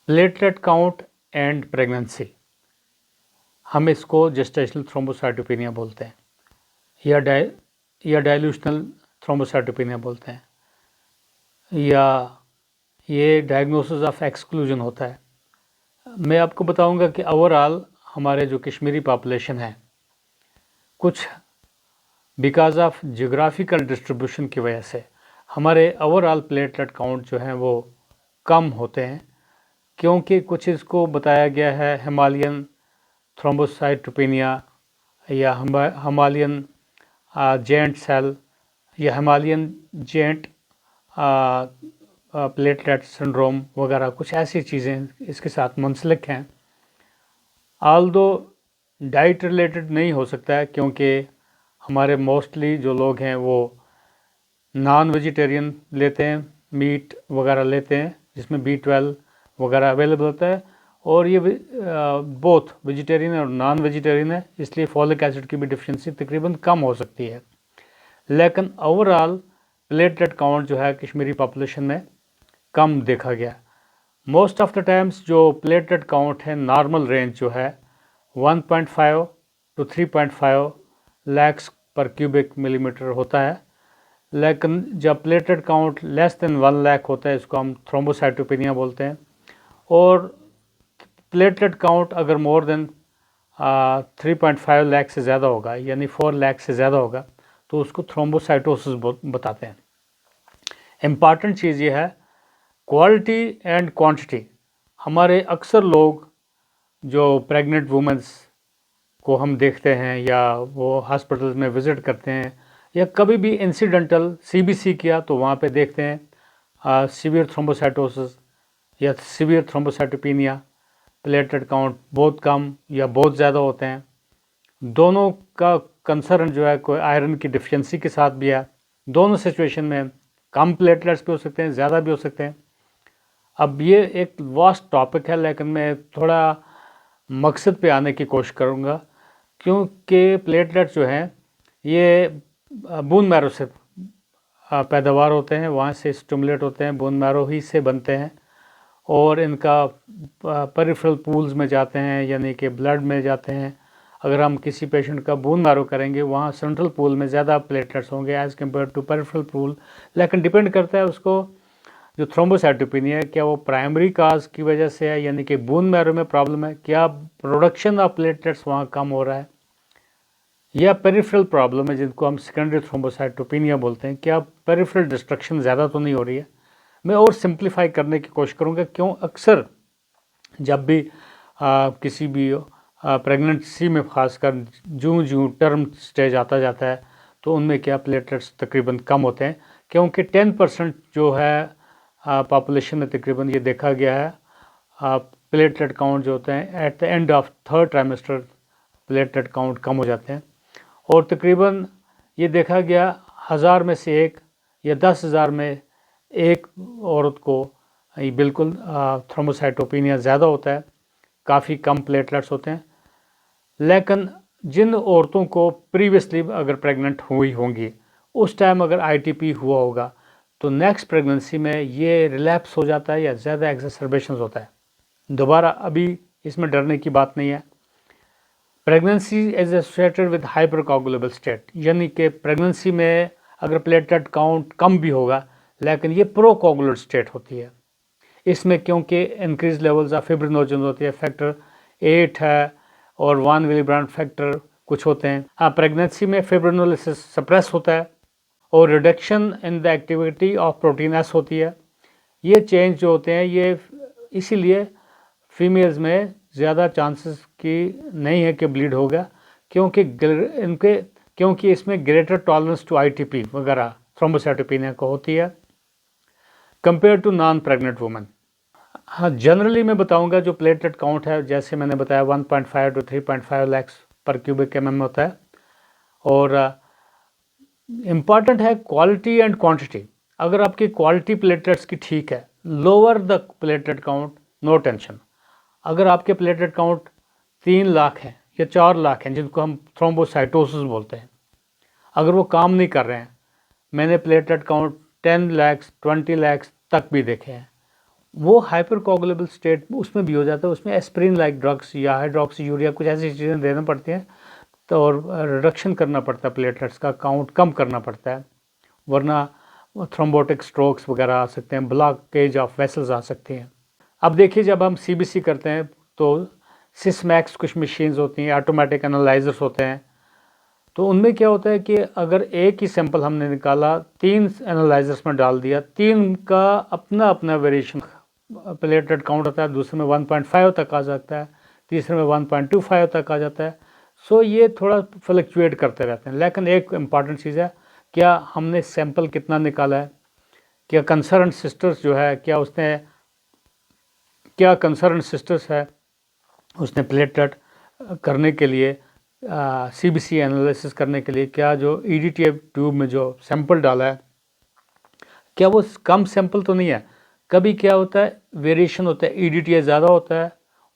Platelet count and pregnancy, हम इसको gestational thrombocytopenia बोलते हैं या डाइल्यूशनल थ्रोम्बोसाइटोपेनिया बोलते हैं, या ये डायग्नोसिस ऑफ एक्सक्लूजन होता है। मैं आपको बताऊंगा कि ओवरऑल हमारे जो कश्मीरी पॉपुलेशन है, कुछ बिकॉज ऑफ जियोग्राफिकल डिस्ट्रीब्यूशन की वजह से हमारे ओवरऑल प्लेटलेट काउंट जो हैं वो कम होते हैं, क्योंकि कुछ इसको बताया गया है हिमालयन थ्रोम्बोसाइटोपेनिया या हिमालयन जेंट सेल या हिमालयन जेंट प्लेटलेट सिंड्रोम वगैरह, कुछ ऐसी चीज़ें इसके साथ मुंसलिक हैं। आल्दो डाइट रिलेटेड नहीं हो सकता है, क्योंकि हमारे मोस्टली जो लोग हैं वो नॉन वेजिटेरियन लेते हैं, मीट वगैरह लेते हैं जिसमें B12 वगैरह अवेलेबल होता है, और ये बोथ वेजिटेरियन और नॉन वेजिटेरियन है, इसलिए फॉलिक एसिड की भी डिफिशिएंसी तकरीबन कम हो सकती है। लेकिन ओवरऑल प्लेटलेट काउंट जो है कश्मीरी पॉपुलेशन में कम देखा गया। मोस्ट ऑफ द टाइम्स जो प्लेटलेट काउंट है, नॉर्मल रेंज जो है 1.5 to 3.5 लैक्स पर क्यूबिक मिलीमीटर होता है। लेकिन जब platelet count less than 1 lakh होता है, इसको हम थ्रोम्बोसाइटोपेनिया बोलते हैं। और प्लेटलेट काउंट अगर मोर देन 3.5 लाख से ज़्यादा होगा, यानी 4 लाख से ज़्यादा होगा, तो उसको थ्रोम्बोसाइटोसिस बताते हैं। इम्पॉर्टेंट चीज़ ये है क्वालिटी एंड क्वांटिटी। हमारे अक्सर लोग जो प्रेग्नेंट वुमेंस को हम देखते हैं या वो हॉस्पिटल में विज़िट करते हैं या कभी भी इंसिडेंटल CBC किया तो वहाँ पे देखते हैं सीवियर थ्रोम्बोसाइटोसिस या सीवियर थ्रोम्बोसाइटोपेनिया, प्लेटलेट काउंट बहुत कम या बहुत ज़्यादा होते हैं। दोनों का कंसर्न जो है कोई आयरन की डिफिशिएंसी के साथ भी है। दोनों सिचुएशन में कम प्लेटलेट्स भी हो सकते हैं, ज़्यादा भी हो सकते हैं। अब ये एक वास्ट टॉपिक है, लेकिन मैं थोड़ा मकसद पे आने की कोशिश करूँगा, क्योंकि प्लेटलेट जो हैं ये बोन मैरो से पैदावार होते हैं, वहाँ से स्टिमुलेट होते हैं, बोन मैरो ही से बनते हैं, और इनका पेरिफेरल पूल्स में जाते हैं, यानी कि ब्लड में जाते हैं। अगर हम किसी पेशेंट का बोन मैरो करेंगे, वहाँ सेंट्रल पूल में ज़्यादा प्लेटलेट्स होंगे as compare to peripheral pool. लेकिन डिपेंड करता है उसको जो थ्रोम्बोसाइटोपेनिया है, क्या वो प्राइमरी काज की वजह से है, यानी कि बोन मैरो में प्रॉब्लम है, क्या प्रोडक्शन ऑफ प्लेटलेट्स वहाँ कम हो रहा है, या पेरिफेरल प्रॉब्लम है जिनको हम सेकेंडरी थ्रोम्बोसाइटोपेनिया बोलते हैं, क्या पेरिफेरल डिस्ट्रक्शन ज़्यादा तो नहीं हो रही है। मैं और सिंप्लीफाई करने की कोशिश करूँगा, क्यों अक्सर जब भी किसी भी प्रेगनेंसी में खासकर जूँ टर्म स्टेज आता जाता है, तो उनमें क्या प्लेटलेट्स तकरीबन कम होते हैं, क्योंकि 10% जो है पॉपुलेशन में तकरीबन ये देखा गया है प्लेटलेट काउंट जो होते हैं at the end of third trimester platelet count कम हो जाते हैं। और तकरीबन ये देखा गया 1000 में से एक या 10,000 में एक औरत को बिल्कुल थ्रोम्बोसाइटोपेनिया ज़्यादा होता है, काफ़ी कम प्लेटलेट्स होते हैं। लेकिन जिन औरतों को प्रीवियसली अगर प्रेग्नेंट हुई होंगी, उस टाइम अगर ITP हुआ होगा, तो नेक्स्ट प्रेगनेंसी में ये रिलैप्स हो जाता है या ज़्यादा एक्सरबेशन होता है। दोबारा अभी इसमें डरने की बात नहीं है। Pregnancy is associated with hypercoagulable state, यानी कि प्रेगनेंसी में अगर प्लेटलेट काउंट कम भी होगा, लेकिन ये प्रोकोगुलेट स्टेट होती है। इसमें क्योंकि इंक्रीज लेवल्स ऑफ फिब्रिनोजन होती है, फैक्टर 8 है और 1 विलिब्रांड फैक्टर कुछ होते हैं। हाँ, प्रेगनेंसी में फिब्रिनोलिसिस सप्रेस होता है और reduction in the activity of protein S होती है। ये चेंज जो होते हैं ये इसीलिए फीमेल्स में ज़्यादा चांसेस की नहीं है कि ब्लीड होगा, क्योंकि इसमें ग्रेटर टॉलरेंस टू ITP वगैरह थ्रोम्बोसाइटोपेनिया को होती है compare to non pregnant women. हाँ, जनरली मैं बताऊंगा जो प्लेटलेट काउंट है, जैसे मैंने बताया 1.5 to 3.5 लैक्स पर क्यूबिक mm होता है। और इम्पॉर्टेंट है क्वालिटी एंड क्वांटिटी। अगर आपकी क्वालिटी प्लेटलेट्स की ठीक है, lower the platelet count, no tension. अगर आपके प्लेटलेट काउंट 3 लाख हैं या 4 लाख हैं, जिनको हम थ्रोम्बोसाइटोसिस बोलते हैं, अगर वो काम नहीं कर रहे हैं, मैंने प्लेटलेट काउंट 10 लाख 20 लाख तक भी देखे हैं, वो हाइपरकोगुलेबल स्टेट उसमें भी हो जाता है, उसमें एस्प्रिन लाइक ड्रग्स या हाइड्रोक्सी यूरिया कुछ ऐसी चीज़ें देना पड़ती हैं, तो और रिडक्शन करना पड़ता है, प्लेटलेट्स का काउंट कम करना पड़ता है, वरना थ्रोम्बोटिक स्ट्रोक्स वगैरह आ सकते हैं, ब्लॉकेज ऑफ वेसल्स आ सकती हैं। अब देखिए, जब हम सीबीसी करते हैं तो सिसमैक्स कुछ मशीन्स होती हैं, ऑटोमेटिक एनालाइजर्स होते हैं, तो उनमें क्या होता है कि अगर एक ही सैंपल हमने निकाला, 3 एनालाइजर्स में डाल दिया, 3 का अपना अपना वेरिएशन प्लेटलेट काउंट होता है, दूसरे में 1.5 तक आ जाता है, तीसरे में 1.25 तक आ जाता है। सो ये थोड़ा फ्लक्चुएट करते रहते हैं। लेकिन एक इम्पॉर्टेंट चीज़ है, क्या हमने सैंपल कितना निकाला है, क्या कंसर्न सिस्टर्स जो है, क्या कंसर्न सिस्टर्स है उसने प्लेटलेट करने के लिए सीबीसी एनालिसिस करने के लिए क्या जो ईडीटीए ट्यूब में जो सैंपल डाला है, क्या वो कम सैंपल तो नहीं है। कभी क्या होता है, वेरिएशन होता है, ईडीटीए ज़्यादा होता है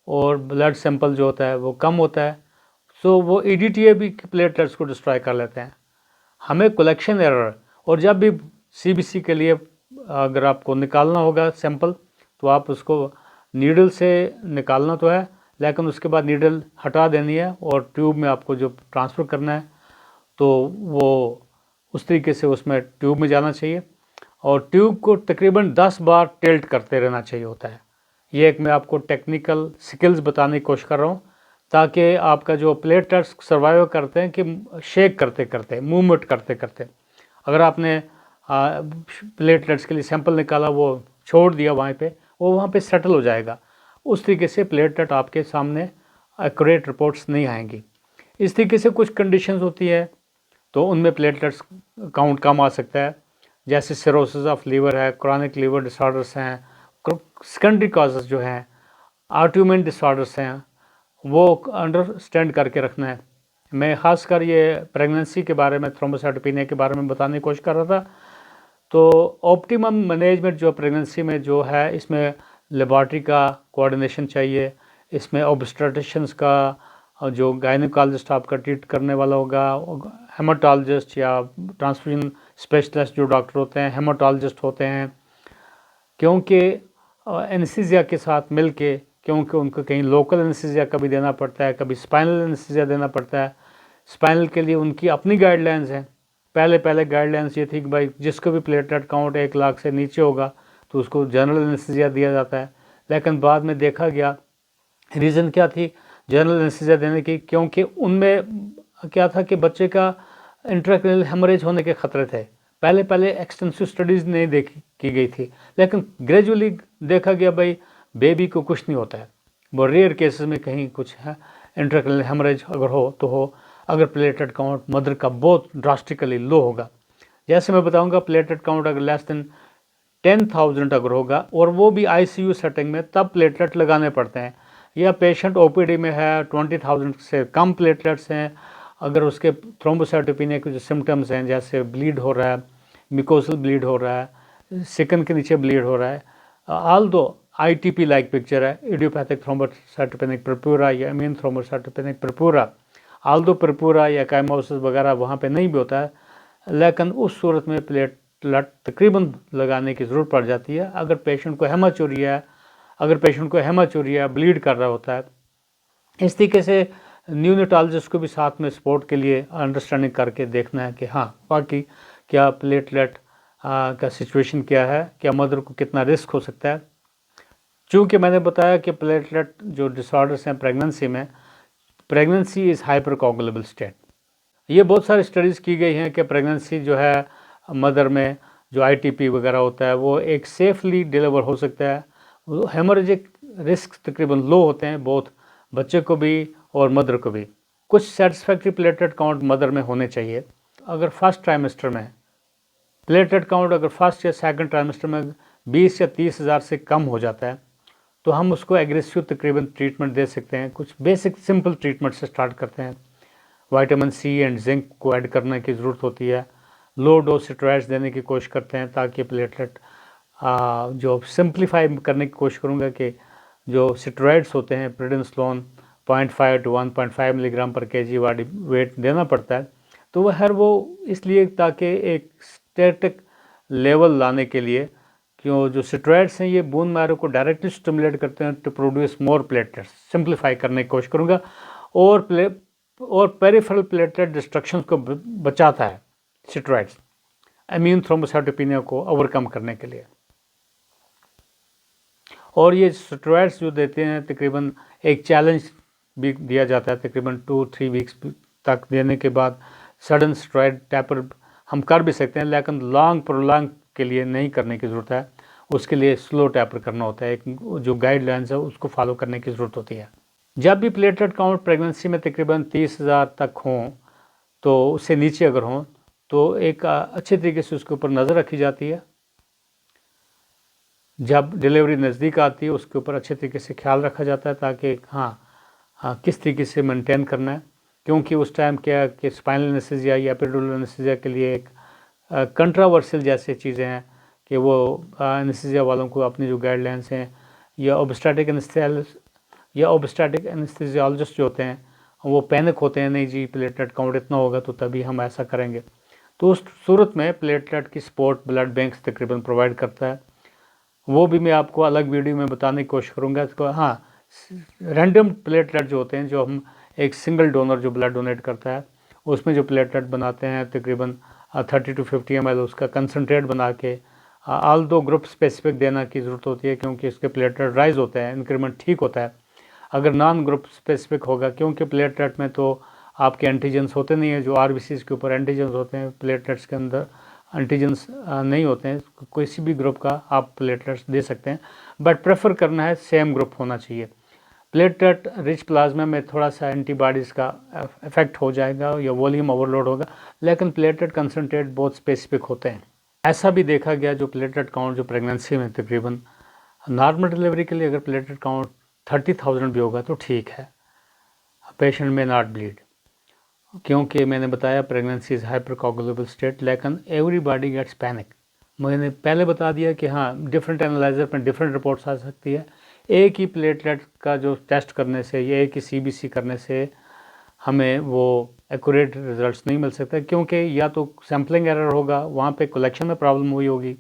और ब्लड सैंपल जो होता है वो कम होता है। सो वो ईडीटीए भी प्लेटलेट्स को डिस्ट्रॉय कर लेते हैं। हमें कलेक्शन एरर, और जब भी सीबीसी के लिए अगर आपको निकालना होगा सैंपल, तो आप उसको नीडल से निकालना तो है, लेकिन उसके बाद नीडल हटा देनी है और ट्यूब में आपको जो ट्रांसफ़र करना है, तो वो उस तरीके से उसमें ट्यूब में जाना चाहिए, और ट्यूब को तकरीबन 10 बार टिल्ट करते रहना चाहिए होता है। ये एक मैं आपको टेक्निकल स्किल्स बताने की कोशिश कर रहा हूँ, ताकि आपका जो प्लेटलेट्स सर्वाइव करते हैं कि शेक करते करते, मूवमेंट करते करते, अगर आपने प्लेटलेट्स के लिए सैंपल निकाला, वो छोड़ दिया वहाँ पे, वो वहाँ पे सेटल हो जाएगा। उस तरीके से प्लेटलेट आपके सामने एक्यूरेट रिपोर्ट्स नहीं आएंगी। इस तरीके से कुछ कंडीशंस होती है, तो उनमें प्लेटलेट्स काउंट कम आ सकता है, जैसे सिरोसिस ऑफ लीवर है, क्रॉनिक लीवर डिसऑर्डर्स हैं, सेकेंडरी कॉजेज जो हैं, ऑटोइम्यून डिसऑर्डर्स हैं, वो अंडरस्टैंड करके रखना है। मैं ख़ासकर ये प्रेगनेंसी के बारे में, थ्रोम्बोसाइटोपेनिया के बारे में बताने की कोशिश कर रहा था। तो ऑप्टिमम मैनेजमेंट जो प्रेगनेंसी में जो है, इसमें लेबॉरेटरी का कोऑर्डिनेशन चाहिए, इसमें ऑब्स्टेट्रिशियंस का जो गायनेकोलॉजिस्ट आपका ट्रीट करने वाला होगा, हेमाटोलॉजिस्ट या ट्रांसफ्यूजन स्पेशलिस्ट जो डॉक्टर होते हैं, हेमाटोलॉजिस्ट होते हैं, क्योंकि एनेस्थीसिया के साथ मिलके, क्योंकि उनको कहीं लोकल एनेस्थीसिया कभी देना पड़ता है, कभी स्पाइनल एनेस्थीसिया देना पड़ता है। स्पाइनल के लिए उनकी अपनी गाइडलाइंस हैं। पहले गाइडलाइंस ये थी कि भाई जिसको भी प्लेटलेट काउंट 1 लाख से नीचे होगा तो उसको जनरल एनेस्थीसिया दिया जाता है। लेकिन बाद में देखा गया, रीज़न क्या थी जनरल एनेस्थीसिया देने की, क्योंकि उनमें क्या था कि बच्चे का इंट्राक्रैनियल हेमरेज होने के खतरे थे। पहले एक्सटेंसिव स्टडीज़ नहीं देखी की गई थी, लेकिन ग्रेजुअली देखा गया भाई बेबी को कुछ नहीं होता है। वो रेयर केसेस में कहीं कुछ है, इंट्राक्रैनियल हेमरेज अगर हो तो हो, अगर प्लेटलेट काउंट मदर का बहुत ड्रास्टिकली लो होगा। जैसे मैं बताऊंगा, प्लेटलेट काउंट अगर लेस देन 10,000 अगर होगा, और वो भी आईसीयू सेटिंग में, तब प्लेटलेट लगाने पड़ते हैं। या पेशेंट ओपीडी में है, 20,000 से कम प्लेटलेट्स हैं, अगर उसके थ्रोम्बोसाइटोपेनिया के जो सिम्टम्स हैं, जैसे ब्लीड हो रहा है, मिकोसल ब्लीड हो रहा है, सिकन के नीचे ब्लीड हो रहा है, ऑल दो आईटीपी लाइक पिक्चर है, इडियोपैथिक थ्रोम्बोसाइटोपेनिक परपूरा या इम्यून थ्रोम्बोसाइटोपेनिक परपूरा, ऑल दो परपूरा या काइमोसिस वगैरह वहाँ पे नहीं भी होता है, लेकिन उस सूरत में प्लेटलेट तकरीबन लगाने की ज़रूरत पड़ जाती है। अगर पेशेंट को हेमाचूरिया ब्लीड कर रहा होता है। इस तरीके से न्यूनेटोलॉजिस्ट को भी साथ में सपोर्ट के लिए अंडरस्टैंडिंग करके देखना है कि हाँ बाकी क्या प्लेटलेट का सिचुएशन क्या है, क्या मदर को कितना रिस्क हो सकता है। चूँकि मैंने बताया कि प्लेटलेट जो डिसऑर्डर्स हैं प्रेगनेंसी इज़ हाइपरकोगुलेबल स्टेट। ये बहुत सारी स्टडीज़ की गई हैं कि प्रेगनेंसी जो है मदर में जो आईटीपी वगैरह होता है वो एक सेफली डिलीवर हो सकता है। हेमोरेजिक रिस्क तकरीबन लो होते हैं, बोथ बच्चे को भी और मदर को भी। कुछ सेटिस्फैक्ट्री प्लेटलेट काउंट मदर में होने चाहिए। अगर फर्स्ट ट्राइमेस्टर में प्लेटलेट काउंट अगर फर्स्ट या सेकंड ट्राइमेस्टर में 20 या 30 हज़ार से कम हो जाता है, तो हम उसको एग्रेसिव तकरीबन ट्रीटमेंट दे सकते हैं। कुछ बेसिक सिंपल ट्रीटमेंट से स्टार्ट करते हैं। विटामिन सी एंड जिंक को ऐड करने की ज़रूरत होती है। लो डोज स्टेरॉइड्स देने की कोशिश करते हैं, ताकि प्लेटलेट जो सिंप्लीफाई करने की कोशिश करूँगा कि जो स्टेरॉइड्स होते हैं प्रेडिनिसोलोन 0.5 to 1.5 मिलीग्राम पर केजी बॉडी वेट देना पड़ता है, तो वो इसलिए ताकि एक स्टैटिक लेवल लाने के लिए, कि वो जो स्टेरॉइड्स हैं ये बोन मैरो को डायरेक्टली स्टिमुलेट करते हैं to produce more platelets. Simplify करने की कोशिश करूँगा। और पेरिफेरल प्लेटलेट डिस्ट्रक्शन को बचाता है स्टेरॉइड्स इम्यून थ्रोम्बोसाइटोपेनिया को ओवरकम करने के लिए। और ये स्टेरॉइड्स जो देते हैं तकरीबन एक चैलेंज भी दिया जाता है, तकरीबन 2-3 वीक्स तक देने के बाद सडन स्टेरॉइड टैपर हम कर भी सकते हैं, लेकिन लॉन्ग प्रोलॉन्ग के लिए नहीं करने की ज़रूरत है। उसके लिए स्लो टैपर करना होता है, एक जो गाइडलाइंस है उसको फॉलो करने की ज़रूरत होती है। जब भी प्लेटलेट काउंट प्रेगनेंसी में तकरीबन 30,000 तक हों, तो उससे नीचे अगर हों तो एक अच्छे तरीके से उसके ऊपर नज़र रखी जाती है। जब डिलीवरी नज़दीक आती है उसके ऊपर अच्छे तरीके से ख्याल रखा जाता है ताकि हाँ किस तरीके से मेंटेन करना है, क्योंकि उस टाइम क्या कि स्पाइनल एनेस्थीसिया या एपिड्यूरल एनेस्थीसिया के लिए एक कंट्रावर्शियल जैसे चीज़ें हैं कि वो एनेस्थीसिया वालों को अपनी जो गाइडलाइंस हैं या ओब्स्टेटिक एनेस्थीसियोलॉजिस्ट जो होते हैं वो पैनिक होते हैं, नहीं जी प्लेटलेट काउंट इतना होगा तो तभी हम ऐसा करेंगे। तो उस सूरत में प्लेटलेट की सपोर्ट ब्लड बैंक्स तकरीबन प्रोवाइड करता है। वो भी मैं आपको अलग वीडियो में बताने की कोशिश करूँगा। इसको हाँ रैंडम प्लेटलेट जो होते हैं, जो हम एक सिंगल डोनर जो ब्लड डोनेट करता है उसमें जो प्लेटलेट बनाते हैं तकरीबन 30 to 50 ml उसका कंसनट्रेट बना के ऑल दो ग्रुप स्पेसिफिक देना की ज़रूरत होती है, क्योंकि इसके प्लेटलेट राइज होते हैं, इंक्रीमेंट ठीक होता है अगर नॉन ग्रुप स्पेसिफिक होगा, क्योंकि प्लेटलेट में तो आपके एंटीजेंस होते नहीं हैं। जो आरबीसीज के ऊपर एंटीजेंस होते हैं, प्लेटलेट्स के अंदर एंटीजेंस नहीं होते हैं। किसी भी ग्रुप का आप प्लेटलेट्स दे सकते हैं, बट प्रेफर करना है सेम ग्रुप होना चाहिए। प्लेटलेट रिच प्लाज्मा में थोड़ा सा एंटीबॉडीज़ का इफेक्ट हो जाएगा या वॉल्यूम ओवरलोड होगा, लेकिन प्लेटलेट कंसनट्रेट बहुत स्पेसिफिक होते हैं। ऐसा भी देखा गया जो प्लेटलेट काउंट जो प्रेगनेंसी में तकरीबन नॉर्मल डिलीवरी के लिए अगर प्लेटलेट काउंट 30,000 भी होगा तो ठीक है, पेशेंट में नॉट ब्लीड, क्योंकि मैंने बताया प्रेगनेंसी इज़ हाइपरकोगुलेबल स्टेट, लेकिन एवरीबॉडी गेट्स पैनिक। मैंने पहले बता दिया कि हाँ डिफरेंट एनालाइजर में डिफरेंट रिपोर्ट्स आ सकती है। एक ही प्लेटलेट का जो टेस्ट करने से या एक ही सीबीसी करने से हमें वो एक्यूरेट रिजल्ट्स नहीं मिल सकते, क्योंकि या तो सैम्पलिंग एरर होगा, वहाँ पे कलेक्शन में प्रॉब्लम हुई होगी,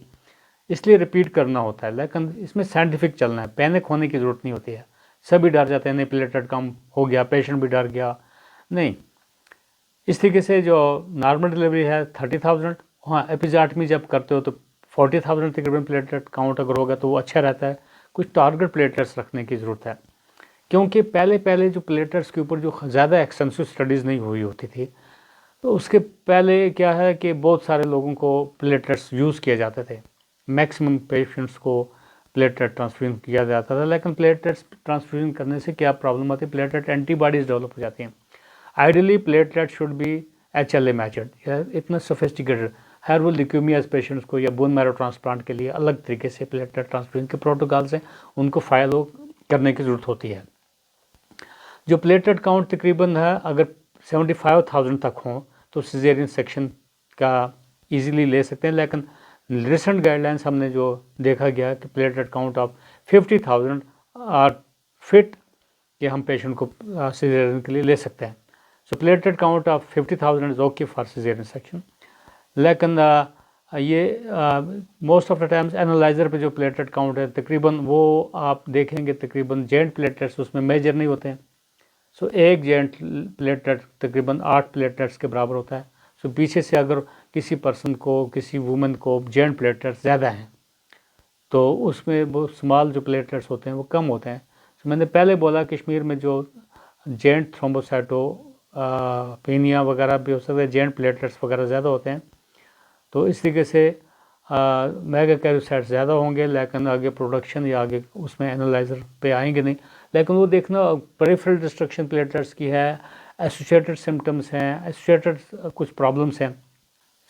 इसलिए रिपीट करना होता है। लेकिन इसमें साइंटिफिक चलना है, पैनिक होने की ज़रूरत नहीं होती है। सभी डर जाते हैं, नहीं प्लेटलेट कम हो गया, पेशेंट भी डर गया, नहीं। इस तरीके से जो नॉर्मल डिलीवरी है 30,000, हाँ एपिजाटमी जब करते हो तो 40,000 तकरीबन प्लेटलेट काउंट अगर होगा तो वो अच्छा रहता है। कुछ टारगेट प्लेटलेट्स रखने की ज़रूरत है, क्योंकि पहले जो प्लेटलेट्स के ऊपर जो ज़्यादा एक्सटेंसिव स्टडीज़ नहीं हुई होती थी, तो उसके पहले क्या है कि बहुत सारे लोगों को प्लेटलेट्स यूज़ किए जाते थे, मैक्सिमम पेशेंट्स को प्लेटलेट ट्रांसफ्यूजन किया जाता था। लेकिन प्लेटलेट्स ट्रांसफ्यूजन करने से क्या प्रॉब्लम आती है, प्लेटलेट एंटीबॉडीज़ डेवलप हो जाती हैं। Ideally platelet should be HLA matched, इतना सोफिस्टिकेटेड। हेयरवुल ल्यूकेमिया पेशेंट्स को या बोन मैरो ट्रांसप्लांट के लिए अलग तरीके से प्लेटलेट ट्रांसफ्यूजन के प्रोटोकॉल्स हैं, उनको फॉलो करने की ज़रूरत होती है। जो प्लेटलेट काउंट तकरीबन है अगर 75,000 तक हों तो सिजेरियन सेक्शन का इजीली ले सकते हैं, लेकिन रिसेंट गाइडलाइंस हमने जो देखा गया कि platelet count of 50,000 are fit कि हम पेशेंट को सिजेरियन के लिए ले सकते हैं। So platelet count of 50,000 is okay for caesarean section. लेकिन ये most of the times analyser पे जो प्लेटलेट काउंट है तकरीबन वो आप देखेंगे तकरीबन जेंट प्लेटलेट्स उसमें मेजर नहीं होते हैं। सो एक जेंट प्लेटलेट तकरीबन 8 प्लेटलेट्स के बराबर होता है। सो पीछे से अगर किसी पर्सन को, किसी वुमेन को जेंट प्लेटलेट्स ज़्यादा हैं तो उसमें वो स्मॉल जो प्लेटलेट्स होते हैं वो कम होते हैं। सो मैंने पहले बोला कश्मीर में जो जेंट थ्रोम्बोसाइटोपेनिया वगैरह भी हो सकता है, जेंट प्लेटलेट्स वगैरह ज़्यादा होते हैं, तो इस तरीके से मेगाकैरियोसाइट्स ज़्यादा होंगे, लेकिन आगे प्रोडक्शन या आगे उसमें एनालाइजर पे आएंगे नहीं। लेकिन वो देखना पेरिफेरल डिस्ट्रक्शन प्लेटलेट्स की है, एसोसिएटेड सिम्टम्स हैं, एसोसिएटेड कुछ प्रॉब्लम्स हैं।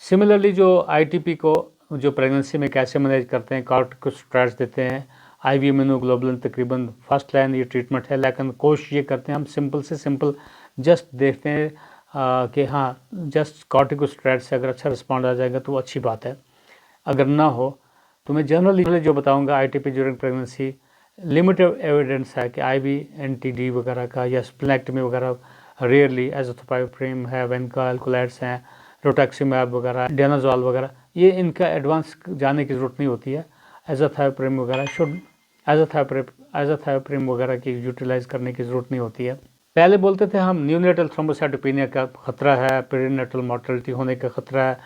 सिमिलरली जो ITP को जो प्रेगनेंसी में कैसे मैनेज करते हैं, कॉर्टिकोस्टेरॉइड्स देते हैं, IV इम्यूनोग्लोबुलिन तकरीबन फर्स्ट लाइन ये ट्रीटमेंट है, लेकिन कोशिश ये करते हैं हम सिंपल से सिंपल जस्ट देखते हैं कि हाँ जस्ट कॉर्टिकोस्टेरॉइड से अगर अच्छा रिस्पॉन्ड आ जाएगा तो अच्छी बात है। अगर ना हो तो मैं जनरली जो बताऊंगा ITP during pregnancy limited evidence है कि IV NTD वगैरह का या स्प्लेनेक्टमी वगैरह रेयरली, एज़ोथोपाइप्रिम है, वेनका एल्कोलाइड्स हैं, रोटैक्सिमैब वगैरह, डेनाजोल वगैरह, ये इनका एडवांस जाने की ज़रूरत नहीं होती है। एज़ाथायोप्रिन वगैरह एज़ाथायोप्रिन वगैरह की यूटिलाइज़ करने की ज़रूरत नहीं होती है। पहले बोलते थे हम न्यूनेटल थ्रोम्बोसाइटोपेनिया का ख़तरा है, पेरिनेटल मॉर्टेलिटी होने का ख़तरा है,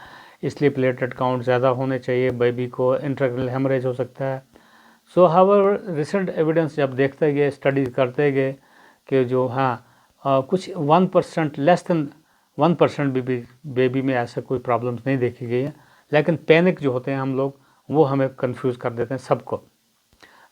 इसलिए प्लेटलेट काउंट ज़्यादा होने चाहिए, बेबी को इंट्राक्रैनियल हेमरेज हो सकता है। सो हाउएवर रिसेंट एविडेंस जब देखते गए, स्टडीज करते गए कि जो कुछ 1% लेस देन 1% बेबी में ऐसा कोई प्रॉब्लम्स नहीं देखी गई है, लेकिन पैनिक जो होते हैं हम लोग वो हमें कंफ्यूज कर देते हैं सबको।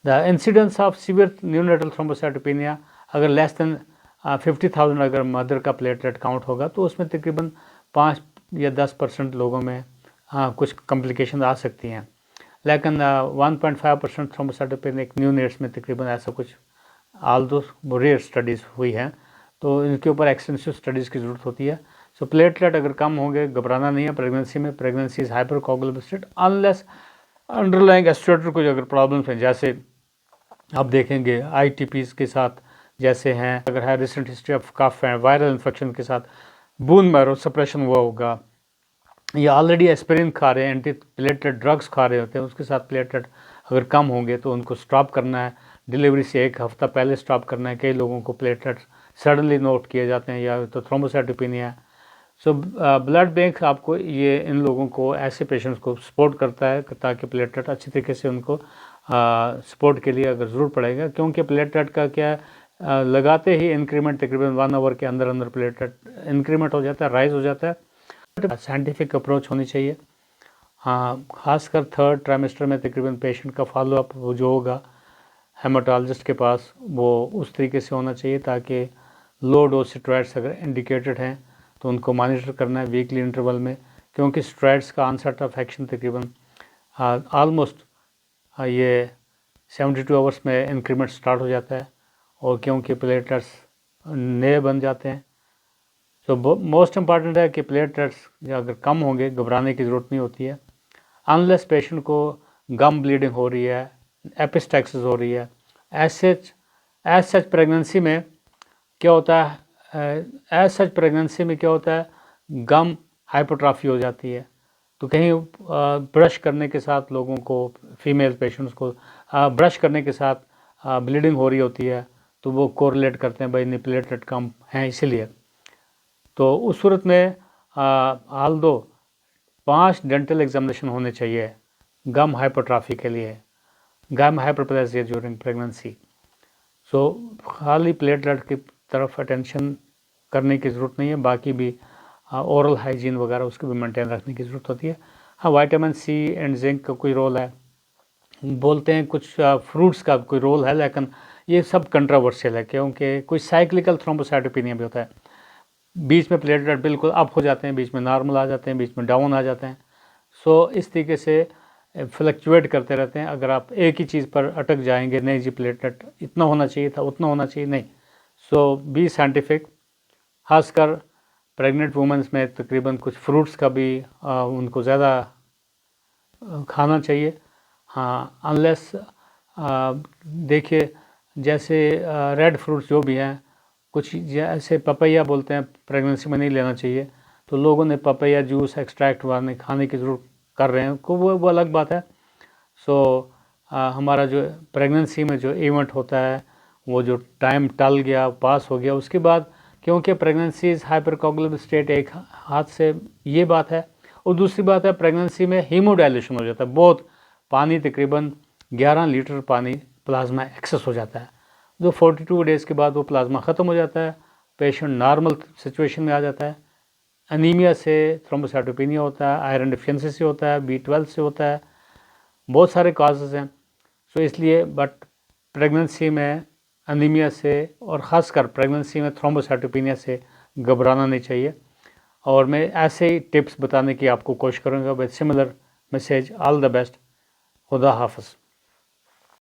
The incidence of severe neonatal thrombocytopenia अगर लेस देन 50,000 अगर मदर का प्लेटलेट काउंट होगा तो उसमें तकरीबन 5 या 10% लोगों में कुछ कॉम्प्लिकेशन आ सकती हैं, लेकिन 1.5% थ्रोम्बोसाइटोपेनिक न्यूनेट्स में तकरीबन ऐसा कुछ ऑल्दो रेयर स्टडीज़ हुई हैं, तो इनके ऊपर एक्सटेंसिव स्टडीज़ की ज़रूरत होती है। सो प्लेटलेट अगर कम होंगे, घबराना नहीं है प्रेगनेंसी में। Pregnancy is hypercoagulable state unless underlying एस्ट्रेटर कुछ अगर प्रॉब्लम्स हैं, जैसे आप देखेंगे ITPs के साथ जैसे हैं, अगर है रिसेंट हिस्ट्री ऑफ कफ है, वायरल इन्फेक्शन के साथ बोन मैरो सप्रेशन हुआ होगा, या ऑलरेडी एस्पिरिन खा रहे हैं, एंटी प्लेटलेट ड्रग्स खा रहे होते हैं, उसके साथ प्लेटलेट अगर कम होंगे तो उनको स्टॉप करना है, डिलीवरी से 1 हफ्ता पहले स्टॉप करना है। कई लोगों को प्लेटलेट सडनली नोट किए जाते हैं या तो थ्रोम्बोसाइटोपेनिया है। सो ब्लड बैंक आपको ये इन लोगों को, ऐसे पेशेंट्स को सपोर्ट करता है ताकि प्लेटलेट अच्छी तरीके से उनको सपोर्ट के लिए अगर ज़रूर पड़ेगा, क्योंकि प्लेटलेट का क्या लगाते ही इंक्रीमेंट तकरीबन 1 आवर के अंदर अंदर प्लेटलेट इंक्रीमेंट हो जाता है, राइज हो जाता है। साइंटिफिक अप्रोच होनी चाहिए। खासकर 3rd ट्राइमेस्टर में तकरीबन पेशेंट का फॉलोअप जो होगा हेमाटोलॉजिस्ट के पास वो उस तरीके से होना चाहिए ताकि लो डोज स्टेरॉइड्स अगर इंडिकेटेड हैं तो उनको मॉनिटर करना है वीकली इंटरवल में, क्योंकि स्टेरॉइड्स का ऑनसेट ऑफ एक्शन तकरीबन ऑलमोस्ट ये 72 आवर्स में इंक्रीमेंट स्टार्ट हो जाता है, और क्योंकि प्लेटलेट्स नए बन जाते हैं। तो मोस्ट इम्पॉर्टेंट है कि प्लेटलेट्स अगर कम होंगे घबराने की ज़रूरत नहीं होती है, अनलेस पेशेंट को गम ब्लीडिंग हो रही है, एपिस्टैक्सिस हो रही है। एज सच प्रेगनेंसी में क्या होता है, गम हाइपरट्रॉफी हो जाती है, तो कहीं ब्रश करने के साथ लोगों को, फीमेल पेशेंट्स को ब्रश करने के साथ ब्लीडिंग हो रही होती है, तो वो कोरिलेट करते हैं भाई प्लेटलेट कम हैं इसलिए। तो उस सूरत में ऑल्दो 5 डेंटल एग्जामिनेशन होने चाहिए गम हाइपरट्रॉफी के लिए, गम हाइपरप्लेसिया ड्यूरिंग प्रेगनेंसी। सो खाली प्लेटलेट की तरफ अटेंशन करने की ज़रूरत नहीं है, बाकी भी ओरल हाइजीन वगैरह उसको भी मेंटेन रखने की ज़रूरत होती है। विटामिन C एंड जिंक का कोई रोल है, बोलते हैं कुछ फ्रूट्स का कोई रोल है, लेकिन ये सब कंट्रोवर्शियल है, क्योंकि कोई साइक्लिकल थ्रोम्बोसाइटोपेनिया भी होता है, बीच में प्लेटलेट बिल्कुल अप हो जाते हैं, बीच में नॉर्मल आ जाते हैं, बीच में डाउन आ जाते हैं। सो इस तरीके से फ्लक्चुएट करते रहते हैं। अगर आप एक ही चीज़ पर अटक जाएंगे, नहीं जी प्लेटलेट इतना होना चाहिए था, उतना होना चाहिए, नहीं। सो बी साइंटिफिक। खासकर प्रेग्नेंट वुमेंस में तकरीबन कुछ फ्रूट्स का भी उनको ज़्यादा खाना चाहिए। अनलेस देखिए जैसे रेड फ्रूट्स जो भी हैं, कुछ जैसे पपैया बोलते हैं प्रेगनेंसी में नहीं लेना चाहिए, तो लोगों ने पपैया जूस एक्सट्रैक्ट वाले खाने की ज़रूरत कर रहे हैं, को वो अलग बात है। सो हमारा जो प्रेगनेंसी में जो इवेंट होता है, वो जो टाइम टल गया, पास हो गया, उसके बाद क्योंकि प्रेगनेंसी इज़ हाइपरकोगुलेबल स्टेट, एक हाथ से ये बात है, और दूसरी बात है प्रेगनेंसी में हीमोडाइलेशन हो जाता है, बहुत पानी तकरीबन 11 लीटर पानी प्लाज्मा एक्सेस हो जाता है, जो 42 डेज़ के बाद वो प्लाज्मा ख़त्म हो जाता है, पेशेंट नॉर्मल सिचुएशन में आ जाता है। एनीमिया से थ्रोम्बोसाइटोपेनिया होता है, आयरन डिफिशिएंसी से होता है, B12 से होता है, बहुत सारे काजेज़ हैं। सो इसलिए बट प्रेगनेंसी में एनीमिया से और ख़ासकर प्रेगनेंसी में थ्रोम्बोसाइटोपेनिया से घबराना नहीं चाहिए, और मैं ऐसे ही टिप्स बताने की आपको कोशिश करूँगा with similar message. All the best. खुदा हाफ़िज़।